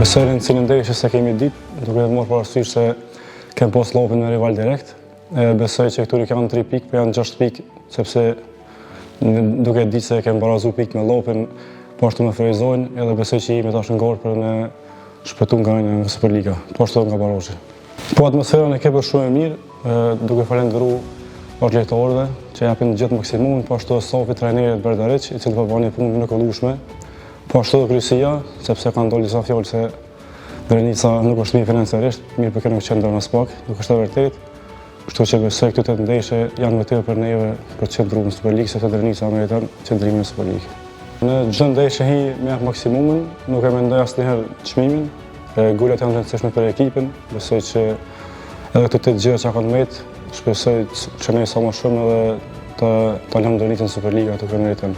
Besoj në cilin ndeshje se kemi ditë, duke marrë parasysh se kem pas lopin me rival direkt. Besoj që këtu kanë 3 pikë, po janë 6 pikë, sepse duke ditë se kem barazu pikë me lopin, po ashtu me frezojnë, edhe besoj që jemi tash në garë për me shpëtu nga në Superliga, po ashtu nga barazhi. Po atmosferën e ke bërë shumë e mirë, duke falendëru lojtarëve që japin gjithë maksimumin, po ashtu stafi trajnerit Berdariç, i cili po bën një punë në kollueshme. Po ashtu dhe kryesia, sepse kanë ndodhur disa fjalë se Drenica nuk është mirë financiarisht, mirë për kënë qendrën as pak, nuk është e vërtetë. Kështu që besoj këto 8 ndeshje janë vërtet për neve për të qendruar në Superligë, sepse Drenica meriton qendrimin në Superligë. Në çdo ndeshje hi me jap maksimumin, nuk e mendoj asnjëherë çmimin. Golat janë të rëndësishme për ekipin, besoj që edhe këto 8 gjëra që kanë mbet, shpresoj që ne sa më shumë edhe ta lëmë Drenicën në Superligë atë që meriton.